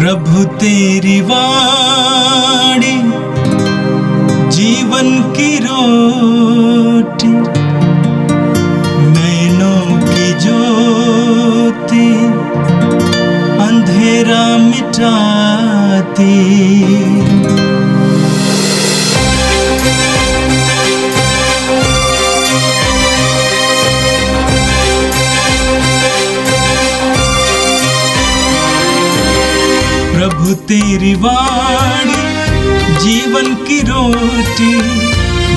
प्रभु तेरी वाणी जीवन की रोटी, नैनों की ज्योति अंधेरा मिटाती। प्रभु तेरी वाणी जीवन की रोटी,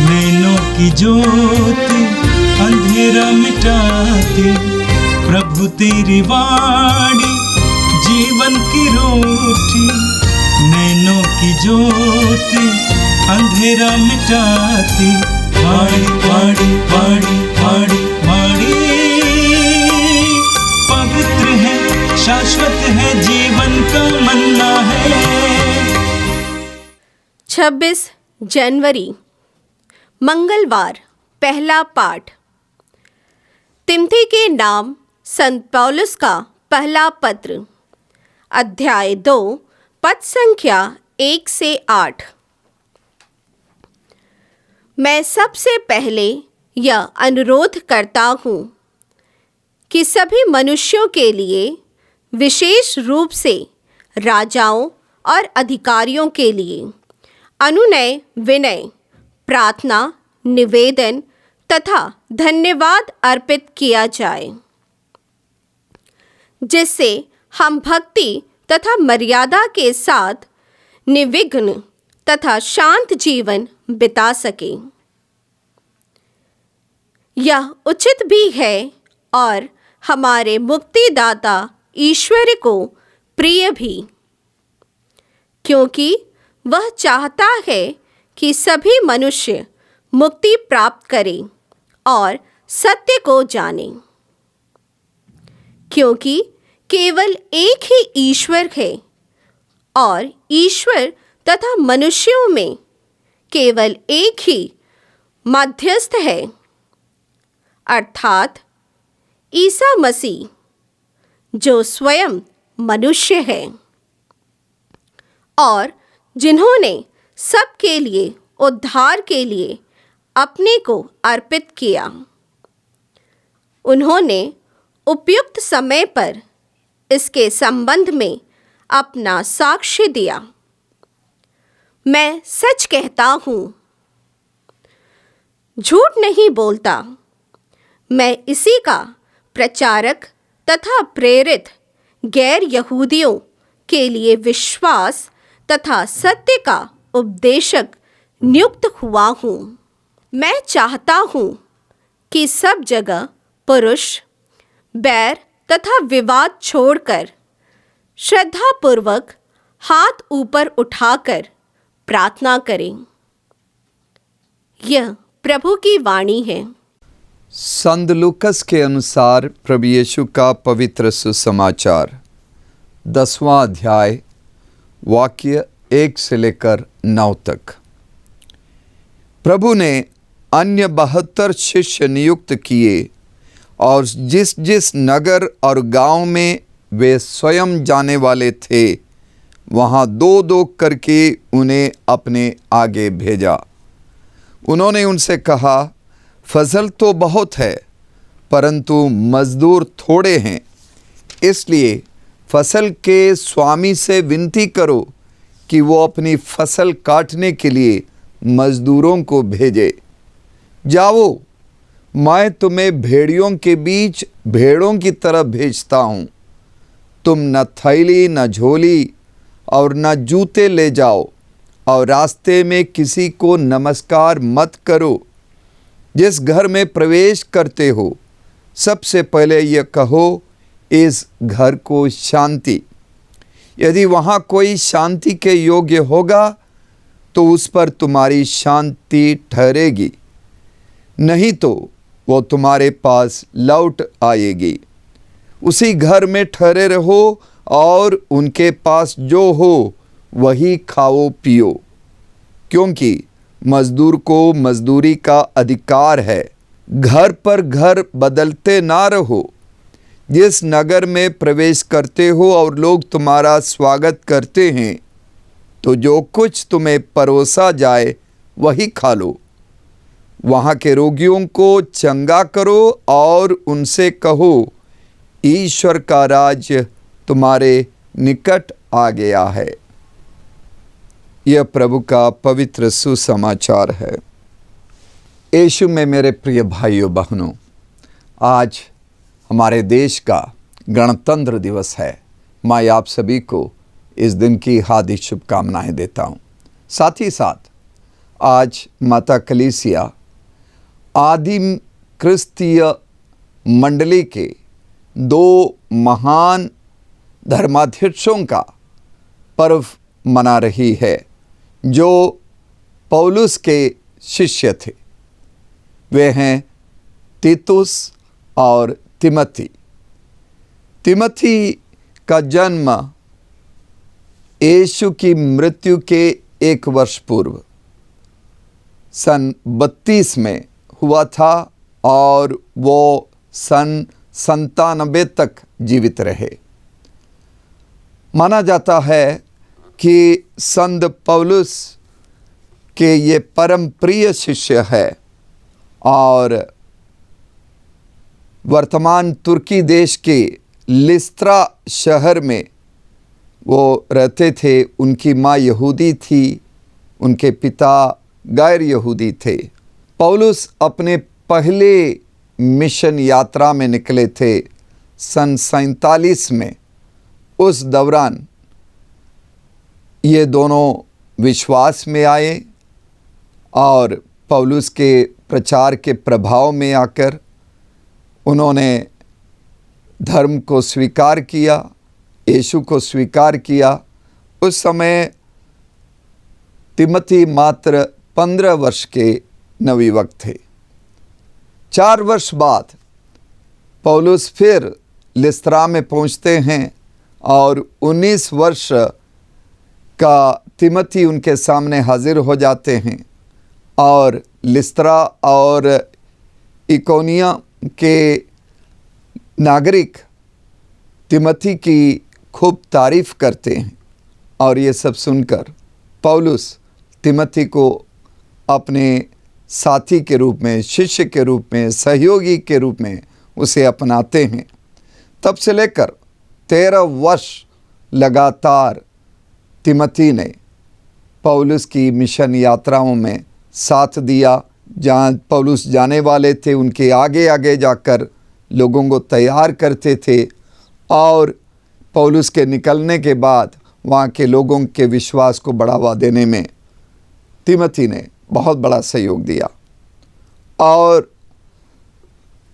नैनों की ज्योति अंधेरा मिटाती। प्रभु तेरी वाणी जीवन की रोटी, नैनों की ज्योति अंधेरा मिटाती। वाणी वाणी वाणी वाणी वाणी पवित्र है, शाश्वत है, जीवन का मन्ना है। 26 जनवरी मंगलवार। पहला पाठ तिमोथी के नाम संत पौलुस का पहला पत्र, अध्याय 2, पद संख्या 1 से 8। मैं सबसे पहले यह अनुरोध करता हूँ कि सभी मनुष्यों के लिए, विशेष रूप से राजाओं और अधिकारियों के लिए, अनुनय, विनय, प्रार्थना, निवेदन तथा धन्यवाद अर्पित किया जाए, जिससे हम भक्ति तथा मर्यादा के साथ निर्विघ्न तथा शांत जीवन बिता सकें। यह उचित भी है और हमारे मुक्तिदाता ईश्वर को प्रिय भी, क्योंकि वह चाहता है कि सभी मनुष्य मुक्ति प्राप्त करें और सत्य को जानें। क्योंकि केवल एक ही ईश्वर है और ईश्वर तथा मनुष्यों में केवल एक ही मध्यस्थ है, अर्थात ईसा मसीह, जो स्वयं मनुष्य है और जिन्होंने सबके लिए उद्धार के लिए अपने को अर्पित किया। उन्होंने उपयुक्त समय पर इसके संबंध में अपना साक्ष्य दिया। मैं सच कहता हूँ, झूठ नहीं बोलता। मैं इसी का प्रचारक तथा प्रेरित गैर यहूदियों के लिए विश्वास तथा सत्य का उपदेशक नियुक्त हुआ हूँ। मैं चाहता हूँ कि सब जगह पुरुष बैर तथा विवाद छोड़कर श्रद्धापूर्वक हाथ ऊपर उठाकर प्रार्थना करें। यह प्रभु की वाणी है। संत लूकस के अनुसार प्रभु यीशु का पवित्र सुसमाचार, 10वां अध्याय, वाक्य 1 से लेकर 9 तक। प्रभु ने अन्य 72 शिष्य नियुक्त किए और जिस जिस नगर और गांव में वे स्वयं जाने वाले थे, वहाँ 2-2 करके उन्हें अपने आगे भेजा। उन्होंने उनसे कहा, फसल तो बहुत है, परंतु मजदूर थोड़े हैं। इसलिए फसल के स्वामी से विनती करो कि वो अपनी फसल काटने के लिए मजदूरों को भेजे। जाओ, मैं तुम्हें भेड़ियों के बीच भेड़ों की तरह भेजता हूँ। तुम न थैली, न झोली और न जूते ले जाओ, और रास्ते में किसी को नमस्कार मत करो। जिस घर में प्रवेश करते हो, सबसे पहले यह कहो, इस घर को शांति। यदि वहाँ कोई शांति के योग्य होगा, तो उस पर तुम्हारी शांति ठहरेगी, नहीं तो वो तुम्हारे पास लौट आएगी। उसी घर में ठहरे रहो और उनके पास जो हो वही खाओ पियो, क्योंकि मजदूर को मजदूरी का अधिकार है। घर पर घर बदलते ना रहो। जिस नगर में प्रवेश करते हो और लोग तुम्हारा स्वागत करते हैं, तो जो कुछ तुम्हें परोसा जाए वही खा लो। वहाँ के रोगियों को चंगा करो और उनसे कहो, ईश्वर का राज्य तुम्हारे निकट आ गया है। यह प्रभु का पवित्र सुसमाचार है। यीशु में मेरे प्रिय भाइयों बहनों, आज हमारे देश का गणतंत्र दिवस है। मैं आप सभी को इस दिन की हार्दिक शुभकामनाएं देता हूं। साथ ही साथ आज माता कलीसिया आदिम क्रिस्तीय मंडली के 2 महान धर्माध्यक्षों का पर्व मना रही है, जो पौलुस के शिष्य थे। वे हैं तीतुस और तिमोथी। तिमोथी का जन्म यीशु की मृत्यु के 1 वर्ष पूर्व सन 32 में हुआ था और वो सन 97 तक जीवित रहे। माना जाता है कि संत पौलुस के ये परम प्रिय शिष्य है और वर्तमान तुर्की देश के लिस्त्रा शहर में वो रहते थे। उनकी माँ यहूदी थी, उनके पिता गैर यहूदी थे। पौलुस अपने पहले मिशन यात्रा में निकले थे सन 47 में। उस दौरान ये दोनों विश्वास में आए और पौलुस के प्रचार के प्रभाव में आकर उन्होंने धर्म को स्वीकार किया, यीशु को स्वीकार किया। उस समय तिमोथी मात्र 15 वर्ष के नवयुवक थे। 4 वर्ष बाद पौलुस फिर लिस्त्रा में पहुंचते हैं और 19 वर्ष का तिमोथी उनके सामने हाजिर हो जाते हैं और लिस्त्रा और इकोनिया के नागरिक तिमोथी की खूब तारीफ करते हैं। और ये सब सुनकर पौलुस तिमोथी को अपने साथी के रूप में, शिष्य के रूप में, सहयोगी के रूप में उसे अपनाते हैं। तब से लेकर 13 वर्ष लगातार तिमोथी ने पौलुस की मिशन यात्राओं में साथ दिया। जहाँ पौलुस जाने वाले थे उनके आगे आगे जाकर लोगों को तैयार करते थे और पौलुस के निकलने के बाद वहाँ के लोगों के विश्वास को बढ़ावा देने में तिमोथी ने बहुत बड़ा सहयोग दिया। और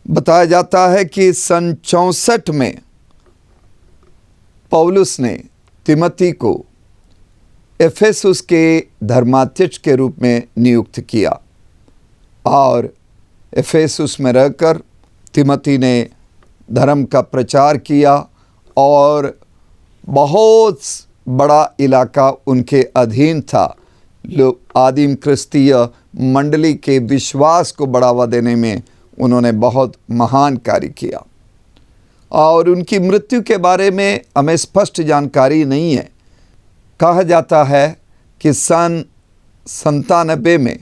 बताया जाता है कि सन 64 में पौलुस ने तिमोथी को एफेसुस के धर्माध्यक्ष के रूप में नियुक्त किया और एफेसुस में रहकर तिमोथी ने धर्म का प्रचार किया और बहुत बड़ा इलाका उनके अधीन था। लोग आदिम क्रिस्तीय मंडली के विश्वास को बढ़ावा देने में उन्होंने बहुत महान कार्य किया। और उनकी मृत्यु के बारे में हमें स्पष्ट जानकारी नहीं है। कहा जाता है कि सन 97 में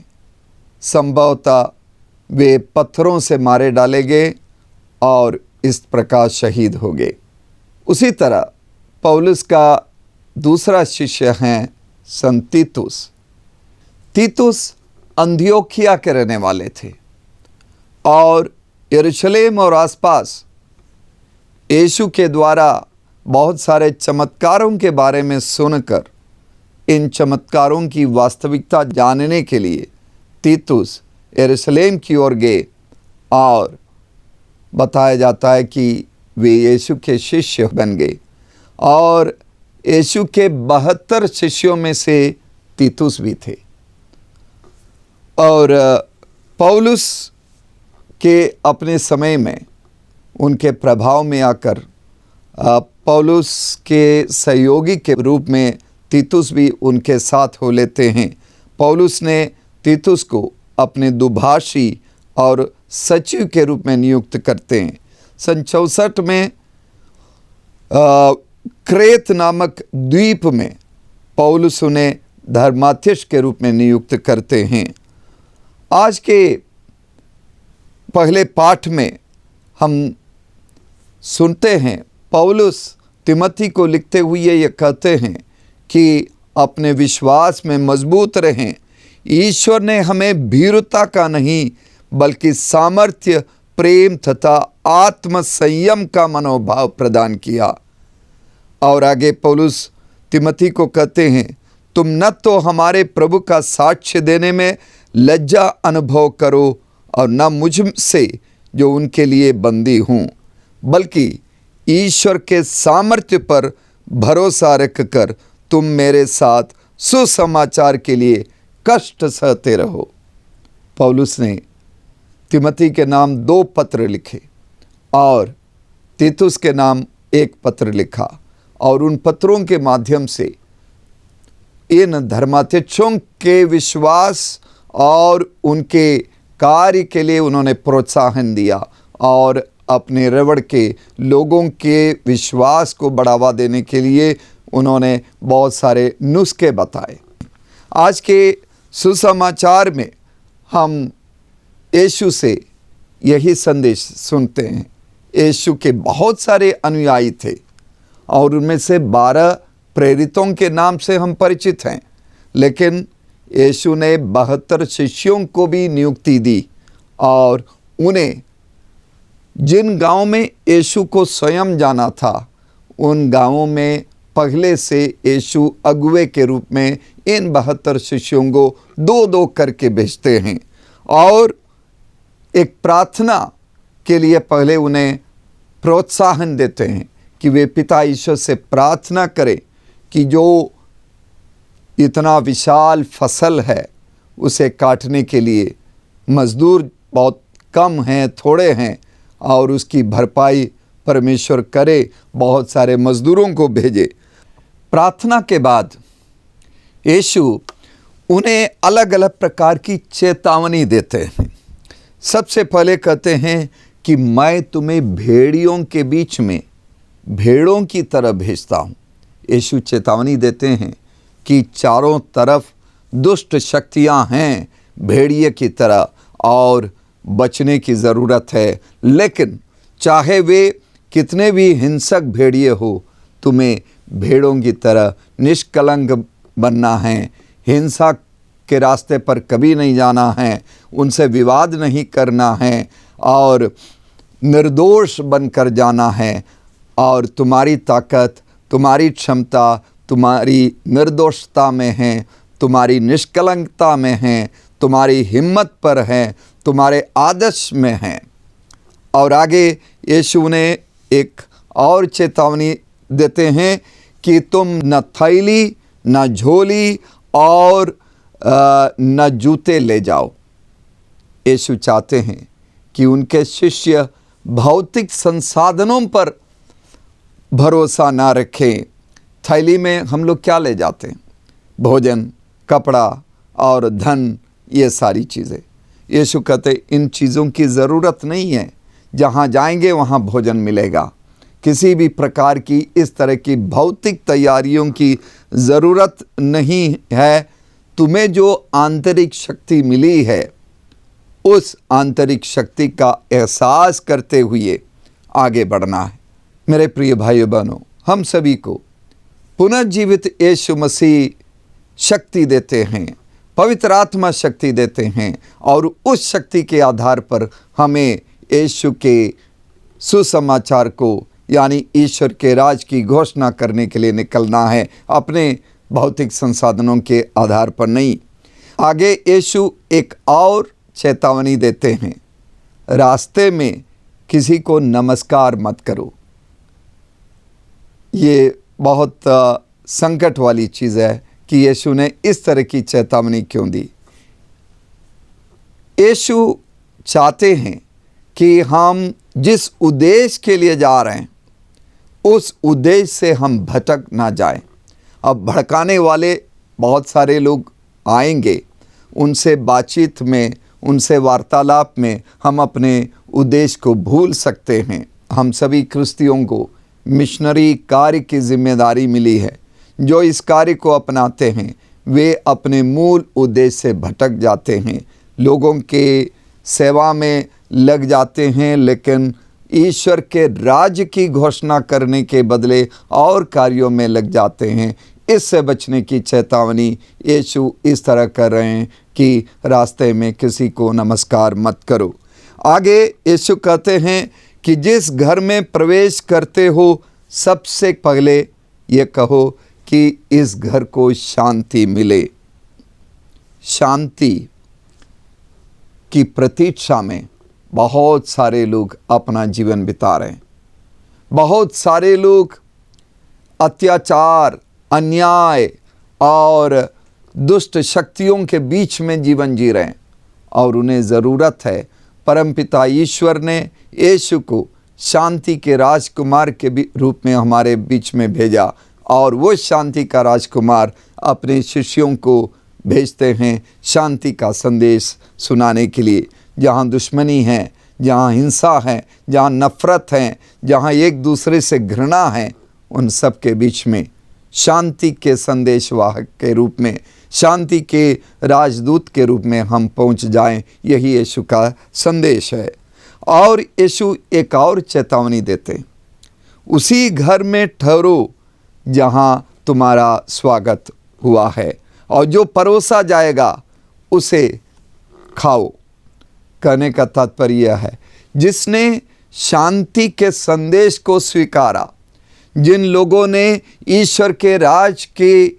संभवतः वे पत्थरों से मारे डाले गए और इस प्रकार शहीद हो गए। उसी तरह पौलुस का दूसरा शिष्य हैं संत तीतुस। तीतुस अंधियोखिया के रहने वाले थे और यरूशलेम और आसपास यीशु के द्वारा बहुत सारे चमत्कारों के बारे में सुनकर इन चमत्कारों की वास्तविकता जानने के लिए तीतुस यरूशलेम की ओर गए और बताया जाता है कि वे यीशु के शिष्य बन गए और यीशु के 72 शिष्यों में से तीतुस भी थे। और पौलुस के अपने समय में उनके प्रभाव में आकर पौलुस के सहयोगी के रूप में तीतुस भी उनके साथ हो लेते हैं। पौलुस ने तीतुस को अपने दुभाषी और सचिव के रूप में नियुक्त करते हैं। सन 64 में क्रेत नामक द्वीप में पौलुस उन्हें धर्माध्यक्ष के रूप में नियुक्त करते हैं। आज के पहले पाठ में हम सुनते हैं पौलुस तिमोथी को लिखते हुए ये कहते हैं कि अपने विश्वास में मजबूत रहें। ईश्वर ने हमें भीरुता का नहीं बल्कि सामर्थ्य, प्रेम तथा आत्म संयम का मनोभाव प्रदान किया। और आगे पौलुस तिमोथी को कहते हैं, तुम न तो हमारे प्रभु का साक्ष्य देने में लज्जा अनुभव करो और न मुझसे जो उनके लिए बंदी हूँ, बल्कि ईश्वर के सामर्थ्य पर भरोसा रखकर तुम मेरे साथ सुसमाचार के लिए कष्ट सहते रहो। पौलुस ने तिमोथी के नाम 2 पत्र लिखे और तीतुस के नाम 1 पत्र लिखा, और उन पत्रों के माध्यम से इन धर्माध्यक्षों के विश्वास और उनके कार्य के लिए उन्होंने प्रोत्साहन दिया और अपने रेवड़ के लोगों के विश्वास को बढ़ावा देने के लिए उन्होंने बहुत सारे नुस्खे बताए। आज के सुसमाचार में हम यीशु से यही संदेश सुनते हैं। यीशु के बहुत सारे अनुयायी थे और उनमें से 12 प्रेरितों के नाम से हम परिचित हैं, लेकिन यीशु ने 72 शिष्यों को भी नियुक्ति दी और उन्हें जिन गांवों में यीशु को स्वयं जाना था उन गांवों में पहले से यीशु अगुवे के रूप में इन 72 शिष्यों को 2-2 करके भेजते हैं और एक प्रार्थना के लिए पहले उन्हें प्रोत्साहन देते हैं कि वे पिता ईश्वर से प्रार्थना करें कि जो इतना विशाल फसल है उसे काटने के लिए मजदूर बहुत कम हैं, थोड़े हैं, और उसकी भरपाई परमेश्वर करे, बहुत सारे मजदूरों को भेजे। प्रार्थना के बाद यीशु उन्हें अलग अलग प्रकार की चेतावनी देते हैं। सबसे पहले कहते हैं कि मैं तुम्हें भेड़ियों के बीच में भेड़ों की तरह भेजता हूँ। यीशु चेतावनी देते हैं कि चारों तरफ दुष्ट शक्तियाँ हैं भेड़िए की तरह और बचने की ज़रूरत है, लेकिन चाहे वे कितने भी हिंसक भेड़िए हो, तुम्हें भेड़ों की तरह निष्कलंक बनना है, हिंसा के रास्ते पर कभी नहीं जाना है, उनसे विवाद नहीं करना है और निर्दोष बनकर जाना है। और तुम्हारी ताकत, तुम्हारी क्षमता तुम्हारी निर्दोषता में है, तुम्हारी निष्कलंकता में है, तुम्हारी हिम्मत पर है, तुम्हारे आदर्श में है। और आगे यीशु ने एक और चेतावनी देते हैं कि तुम न थैली, न झोली और न जूते ले जाओ। यीशु चाहते हैं कि उनके शिष्य भौतिक संसाधनों पर भरोसा ना रखें। थैली में हम लोग क्या ले जाते हैं? भोजन, कपड़ा और धन, ये सारी चीज़ें। यीशु कहते इन चीज़ों की ज़रूरत नहीं है, जहाँ जाएंगे वहाँ भोजन मिलेगा। किसी भी प्रकार की इस तरह की भौतिक तैयारियों की ज़रूरत नहीं है। तुम्हें जो आंतरिक शक्ति मिली है उस आंतरिक शक्ति का एहसास करते हुए आगे बढ़ना है। मेरे प्रिय भाइयों बहनों, हम सभी को पुनर्जीवित यीशु मसीह शक्ति देते हैं, पवित्र आत्मा शक्ति देते हैं और उस शक्ति के आधार पर हमें यीशु के सुसमाचार को यानी ईश्वर के राज की घोषणा करने के लिए निकलना है, अपने भौतिक संसाधनों के आधार पर नहीं। आगे यीशु एक और चेतावनी देते हैं, रास्ते में किसी को नमस्कार मत करो। ये बहुत संकट वाली चीज़ है कि यीशु ने इस तरह की चेतावनी क्यों दी। यीशु चाहते हैं कि हम जिस उद्देश्य के लिए जा रहे हैं उस उद्देश्य से हम भटक ना जाएं। अब भड़काने वाले बहुत सारे लोग आएंगे, उनसे बातचीत में, उनसे वार्तालाप में हम अपने उद्देश्य को भूल सकते हैं। हम सभी क्रिस्तियों को मिशनरी कार्य की जिम्मेदारी मिली है। जो इस कार्य को अपनाते हैं वे अपने मूल उद्देश्य से भटक जाते हैं, लोगों के सेवा में लग जाते हैं, लेकिन ईश्वर के राज्य की घोषणा करने के बदले और कार्यों में लग जाते हैं। इससे बचने की चेतावनी यीशु इस तरह कर रहे हैं कि रास्ते में किसी को नमस्कार मत करो। आगे यीशु कहते हैं कि जिस घर में प्रवेश करते हो सबसे पहले ये कहो कि इस घर को शांति मिले। शांति की प्रतीक्षा में बहुत सारे लोग अपना जीवन बिता रहे हैं। बहुत सारे लोग अत्याचार, अन्याय और दुष्ट शक्तियों के बीच में जीवन जी रहे हैं और उन्हें ज़रूरत है। परमपिता ईश्वर ने यीशु को शांति के राजकुमार के रूप में हमारे बीच में भेजा और वो शांति का राजकुमार अपने शिष्यों को भेजते हैं शांति का संदेश सुनाने के लिए। जहाँ दुश्मनी है, जहाँ हिंसा है, जहाँ नफ़रत है, जहाँ एक दूसरे से घृणा है, उन सब के बीच में शांति के संदेशवाहक के रूप में, शांति के राजदूत के रूप में हम पहुंच जाएं, यही यीशु का संदेश है। और यीशु एक और चेतावनी देते हैं, उसी घर में ठहरो जहां तुम्हारा स्वागत हुआ है और जो परोसा जाएगा उसे खाओ। कहने का तात्पर्य है जिसने शांति के संदेश को स्वीकारा, जिन लोगों ने ईश्वर के राज के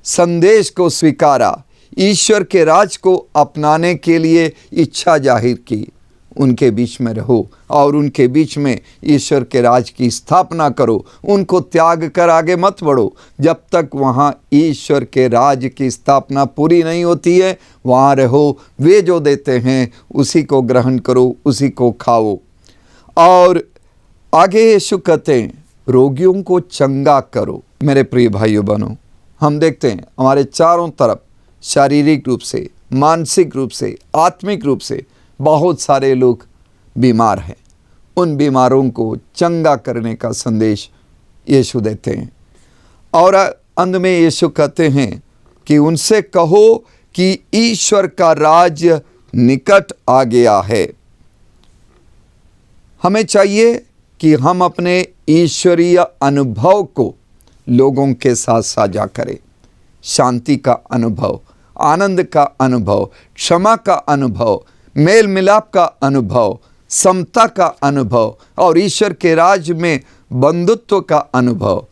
संदेश को स्वीकारा, ईश्वर के राज को अपनाने के लिए इच्छा जाहिर की, उनके बीच में रहो और उनके बीच में ईश्वर के राज की स्थापना करो। उनको त्याग कर आगे मत बढ़ो। जब तक वहाँ ईश्वर के राज की स्थापना पूरी नहीं होती है वहाँ रहो। वे जो देते हैं उसी को ग्रहण करो, उसी को खाओ। और आगे यीशु कहते हैं रोगियों को चंगा करो। मेरे प्रिय भाइयों बहनों, हम देखते हैं हमारे चारों तरफ शारीरिक रूप से, मानसिक रूप से, आत्मिक रूप से बहुत सारे लोग बीमार हैं। उन बीमारों को चंगा करने का संदेश यीशु देते हैं। और अंत में यीशु कहते हैं कि उनसे कहो कि ईश्वर का राज्य निकट आ गया है। हमें चाहिए कि हम अपने ईश्वरीय अनुभव को लोगों के साथ साझा करें। शांति का अनुभव, आनंद का अनुभव, क्षमा का अनुभव, मेल मिलाप का अनुभव, समता का अनुभव और ईश्वर के राज्य में बंधुत्व का अनुभव,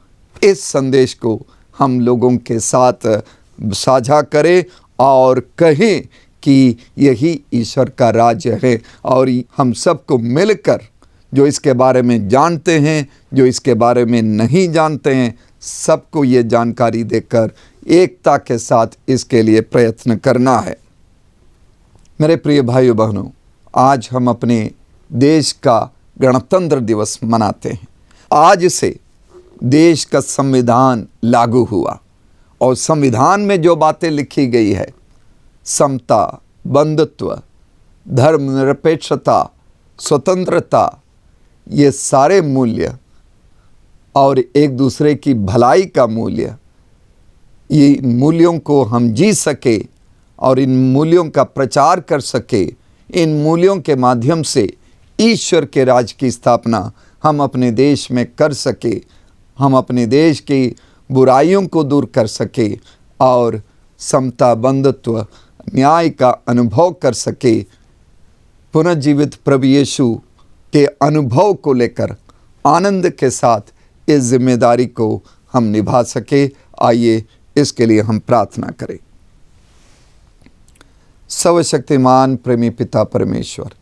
इस संदेश को हम लोगों के साथ साझा करें और कहें कि यही ईश्वर का राज्य है। और हम सबको मिलकर जो इसके बारे में जानते हैं, जो इसके बारे में नहीं जानते हैं, सबको ये जानकारी देकर एकता के साथ इसके लिए प्रयत्न करना है। मेरे प्रिय भाइयों बहनों, आज हम अपने देश का गणतंत्र दिवस मनाते हैं। आज से देश का संविधान लागू हुआ और संविधान में जो बातें लिखी गई है, समता, बंधुत्व, धर्मनिरपेक्षता, स्वतंत्रता, ये सारे मूल्य और एक दूसरे की भलाई का मूल्य, ये मूल्यों को हम जी सके और इन मूल्यों का प्रचार कर सके, इन मूल्यों के माध्यम से ईश्वर के राज की स्थापना हम अपने देश में कर सके, हम अपने देश की बुराइयों को दूर कर सके और समता, बंधुत्व, न्याय का अनुभव कर सके। पुनर्जीवित प्रभु यीशु के अनुभव को लेकर आनंद के साथ इस जिम्मेदारी को हम निभा सके। आइए इसके लिए हम प्रार्थना करें। सर्वशक्तिमान प्रेमी पिता परमेश्वर,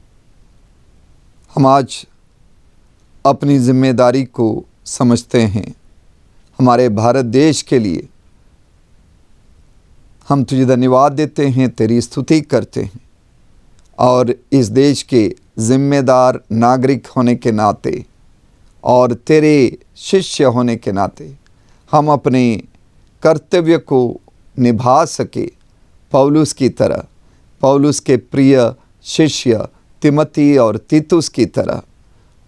हम आज अपनी जिम्मेदारी को समझते हैं। हमारे भारत देश के लिए हम तुझे धन्यवाद देते हैं, तेरी स्तुति करते हैं और इस देश के जिम्मेदार नागरिक होने के नाते और तेरे शिष्य होने के नाते हम अपने कर्तव्य को निभा सके। पौलुस की तरह, पौलुस के प्रिय शिष्य तिमोथी और तीतुस की तरह,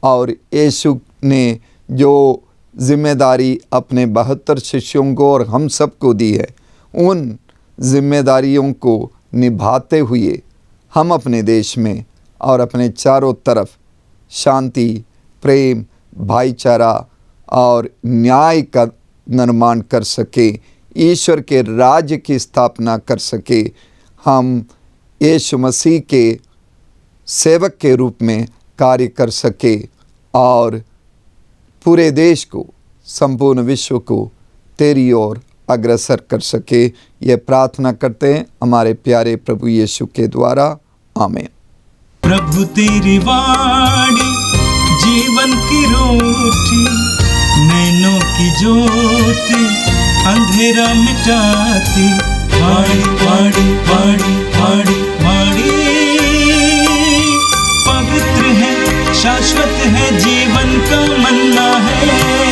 और यीशु ने जो जिम्मेदारी अपने 72 शिष्यों को और हम सबको दी है। उन जिम्मेदारियों को निभाते हुए हम अपने देश में और अपने चारों तरफ शांति, प्रेम, भाईचारा और न्याय का निर्माण कर सके, ईश्वर के राज्य की स्थापना कर सके। हम यीशु मसीह के सेवक के रूप में कार्य कर सके और पूरे देश को, संपूर्ण विश्व को तेरी ओर अग्रसर कर सके। ये प्रार्थना करते हैं हमारे प्यारे प्रभु यीशु के द्वारा, आमीन। प्रभु तेरी वाणी जीवन की रोटी, नैनों की ज्योति अंधेरा मिटाती। वाणी वाणी वाणी वाणी वाणी पवित्र है, शाश्वत है, जीवन का मन्ना है।